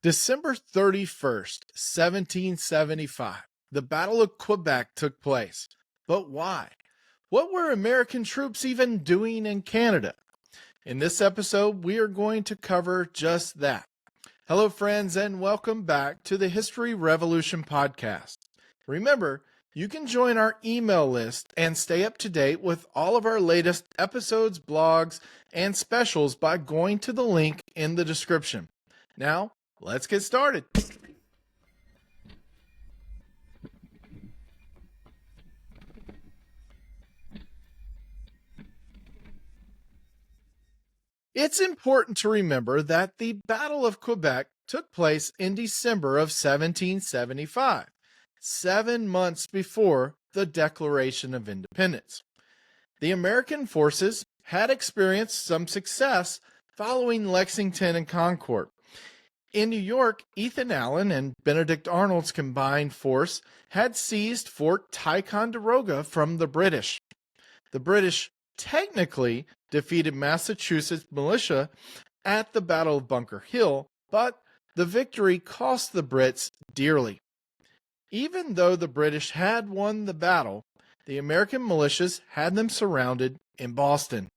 December 31st, 1775, the Battle of Quebec took place. But why? What were American troops even doing in Canada? In this episode, we are going to cover just that. Hello, friends, and welcome back to the History Revolution podcast. Remember, you can join our email list and stay up to date with all of our latest episodes, blogs, and specials by going to the link in the description. Now, let's get started. It's important to remember that the Battle of Quebec took place in December of 1775, 7 months before the Declaration of Independence. The American forces had experienced some success following Lexington and Concord. In New York, Ethan Allen and Benedict Arnold's combined force had seized Fort Ticonderoga from the British. The British technically defeated Massachusetts militia at the Battle of Bunker Hill, but the victory cost the Brits dearly. Even though the British had won the battle, the American militias had them surrounded in Boston.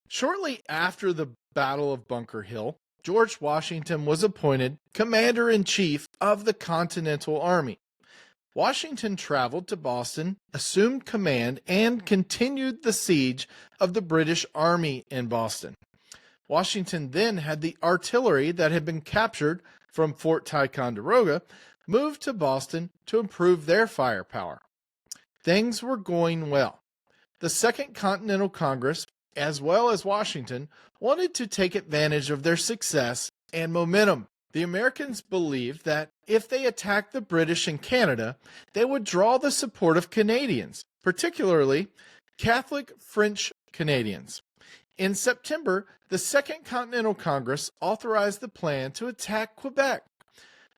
Shortly after the Battle of Bunker Hill, George Washington was appointed Commander-in-Chief of the Continental Army. Washington traveled to Boston, assumed command, and continued the siege of the British Army in Boston. Washington then had the artillery that had been captured from Fort Ticonderoga moved to Boston to improve their firepower. Things were going well. The Second Continental Congress, as well as Washington, wanted to take advantage of their success and momentum. The Americans believed that if they attacked the British in Canada, they would draw the support of Canadians, particularly Catholic French Canadians. In September, the Second Continental Congress authorized the plan to attack Quebec.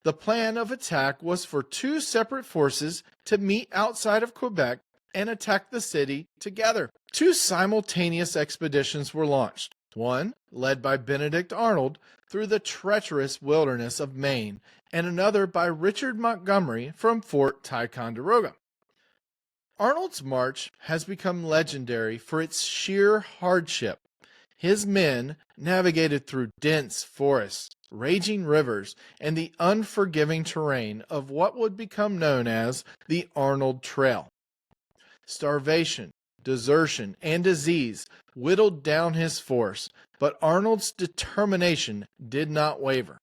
The plan of attack was for two separate forces to meet outside of Quebec and attack the city together. Two simultaneous expeditions were launched. One, led by Benedict Arnold through the treacherous wilderness of Maine, and another by Richard Montgomery from Fort Ticonderoga. Arnold's march has become legendary for its sheer hardship. His men navigated through dense forests, raging rivers, and the unforgiving terrain of what would become known as the Arnold Trail. Starvation, desertion, and disease whittled down his force, but Arnold's determination did not waver.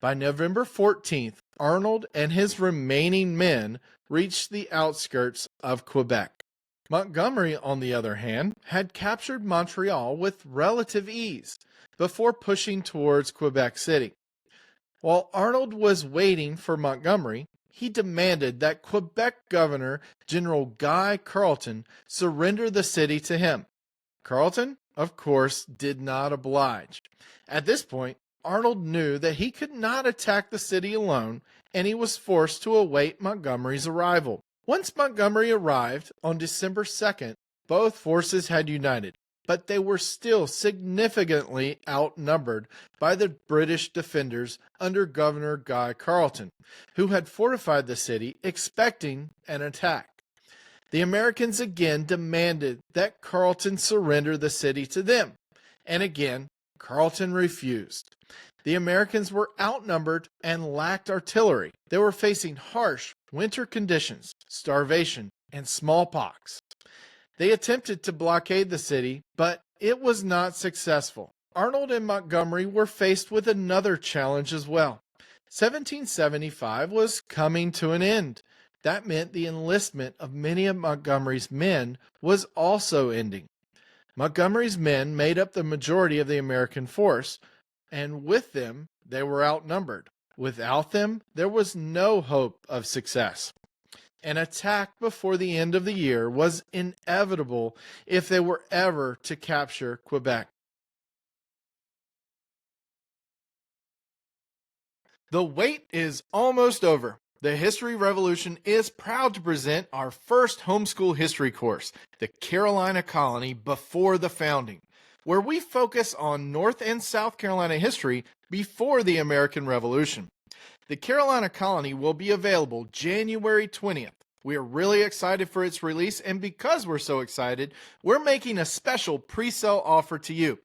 By November 14th, Arnold and his remaining men reached the outskirts of Quebec. Montgomery, on the other hand, had captured Montreal with relative ease before pushing towards Quebec City. While Arnold was waiting for Montgomery, he demanded that Quebec Governor General Guy Carleton surrender the city to him. Carleton, of course, did not oblige. At this point, Arnold knew that he could not attack the city alone, and he was forced to await Montgomery's arrival. Once Montgomery arrived on December 2nd, both forces had united, but they were still significantly outnumbered by the British defenders under Governor Guy Carleton, who had fortified the city expecting an attack. The Americans again demanded that Carleton surrender the city to them, and again Carleton refused. The Americans were outnumbered and lacked artillery. They were facing harsh winter conditions, starvation, and smallpox. They attempted to blockade the city, but it was not successful. Arnold and Montgomery were faced with another challenge as well. 1775 was coming to an end. That meant the enlistment of many of Montgomery's men was also ending. Montgomery's men made up the majority of the American force, and with them, they were outnumbered. Without them, there was no hope of success. An attack before the end of the year was inevitable if they were ever to capture Quebec. The wait is almost over. The History Revolution is proud to present our first homeschool history course, the Carolina Colony Before the Founding, where we focus on North and South Carolina history before the American Revolution. The Carolina Colony will be available January 20th. We are really excited for its release, and because we're so excited, we're making a special pre-sale offer to you.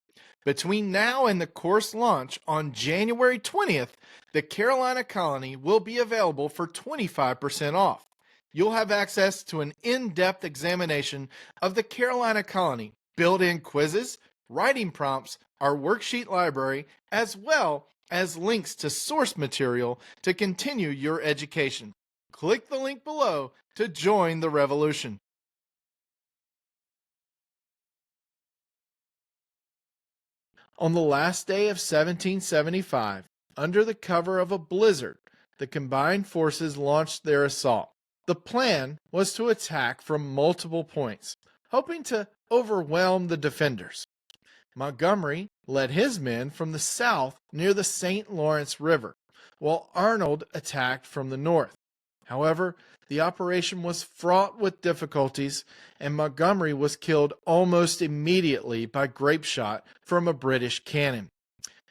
Between now and the course launch on January 20th, the Carolina Colony will be available for 25% off. You'll have access to an in-depth examination of the Carolina Colony, built-in quizzes, writing prompts, our worksheet library, as well as links to source material to continue your education. Click the link below to join the revolution. On the last day of 1775, under the cover of a blizzard, the combined forces launched their assault. The plan was to attack from multiple points, hoping to overwhelm the defenders. Montgomery led his men from the south near the St. Lawrence River, while Arnold attacked from the north. However, the operation was fraught with difficulties, and Montgomery was killed almost immediately by grape shot from a British cannon.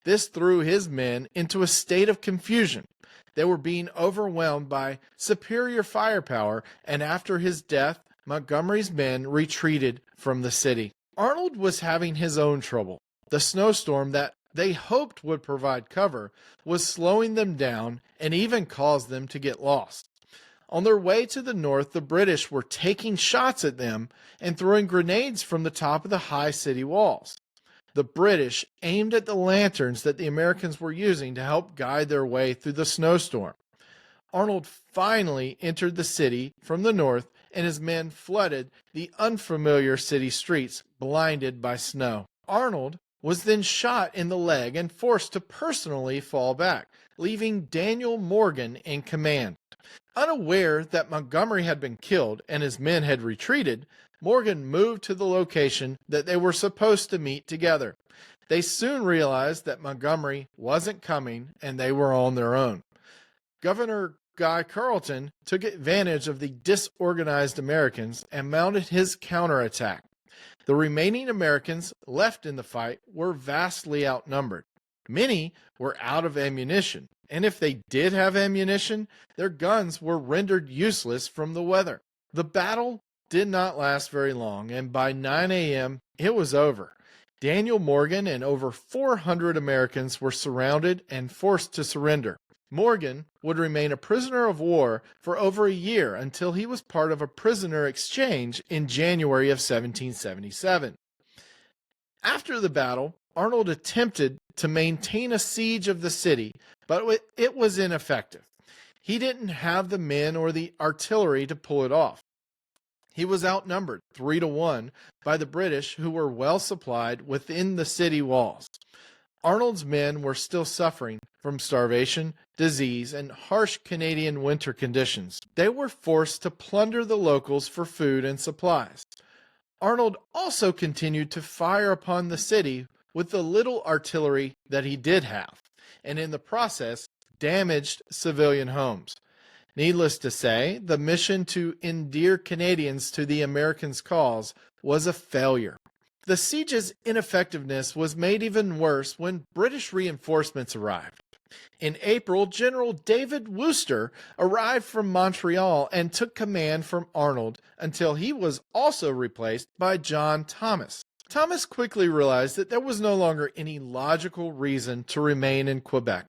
This threw his men into a state of confusion. They were being overwhelmed by superior firepower, and after his death, Montgomery's men retreated from the city. Arnold was having his own trouble. The snowstorm that they hoped would provide cover was slowing them down and even caused them to get lost. On their way to the north, the British were taking shots at them and throwing grenades from the top of the high city walls. The British aimed at the lanterns that the Americans were using to help guide their way through the snowstorm. Arnold finally entered the city from the north, and his men flooded the unfamiliar city streets, blinded by snow. Arnold was then shot in the leg and forced to personally fall back, leaving Daniel Morgan in command. Unaware that Montgomery had been killed and his men had retreated, Morgan moved to the location that they were supposed to meet together. They soon realized that Montgomery wasn't coming and they were on their own. Governor Guy Carleton took advantage of the disorganized Americans and mounted his counterattack. The remaining Americans left in the fight were vastly outnumbered. Many were out of ammunition, and if they did have ammunition, their guns were rendered useless from the weather. The battle did not last very long, and by 9 a.m. it was over. Daniel Morgan and over 400 Americans were surrounded and forced to surrender. Morgan would remain a prisoner of war for over a year until he was part of a prisoner exchange in January of 1777. After the battle, Arnold attempted to maintain a siege of the city, but it was ineffective. He didn't have the men or the artillery to pull it off. He was outnumbered 3-1 by the British, who were well supplied within the city walls. Arnold's men were still suffering from starvation, disease, and harsh Canadian winter conditions. They were forced to plunder the locals for food and supplies. Arnold also continued to fire upon the city with the little artillery that he did have, and in the process damaged civilian homes. Needless to say, the mission to endear Canadians to the Americans' cause was a failure. The siege's ineffectiveness was made even worse when British reinforcements arrived. In April, General David Wooster arrived from Montreal and took command from Arnold until he was also replaced by John Thomas. Thomas quickly realized that there was no longer any logical reason to remain in Quebec.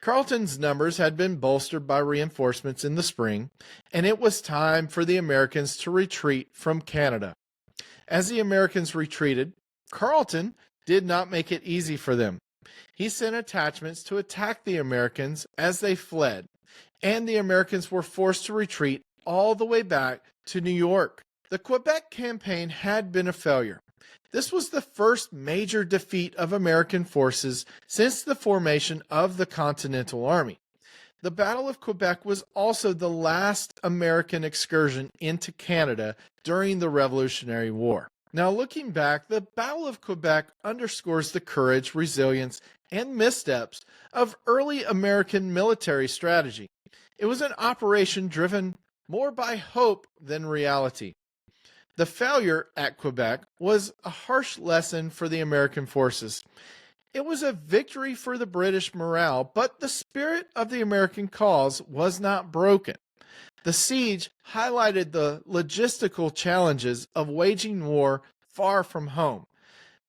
Carleton's numbers had been bolstered by reinforcements in the spring, and it was time for the Americans to retreat from Canada. As the Americans retreated, Carleton did not make it easy for them. He sent attachments to attack the Americans as they fled, and the Americans were forced to retreat all the way back to New York. The Quebec campaign had been a failure. This was the first major defeat of American forces since the formation of the Continental Army. The Battle of Quebec was also the last American excursion into Canada during the Revolutionary War. Now, looking back, the Battle of Quebec underscores the courage, resilience, and missteps of early American military strategy. It was an operation driven more by hope than reality. The failure at Quebec was a harsh lesson for the American forces. It was a victory for the British morale, but the spirit of the American cause was not broken. The siege highlighted the logistical challenges of waging war far from home.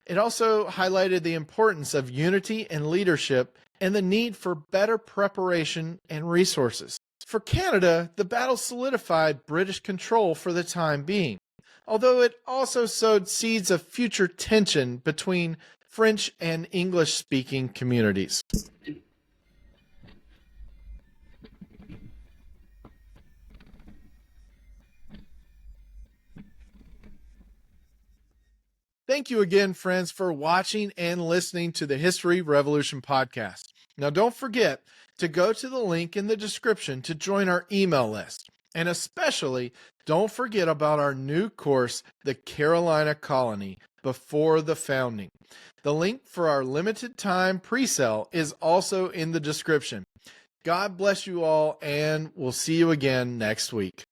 It also highlighted the importance of unity and leadership and the need for better preparation and resources. For Canada, the battle solidified British control for the time being, although it also sowed seeds of future tension between French and English-speaking communities. Thank you again, friends, for watching and listening to the History Revolution podcast. Now, don't forget to go to the link in the description to join our email list. And especially, don't forget about our new course, The Carolina Colony, Before the Founding. The link for our limited time pre-sale is also in the description. God bless you all, and we'll see you again next week.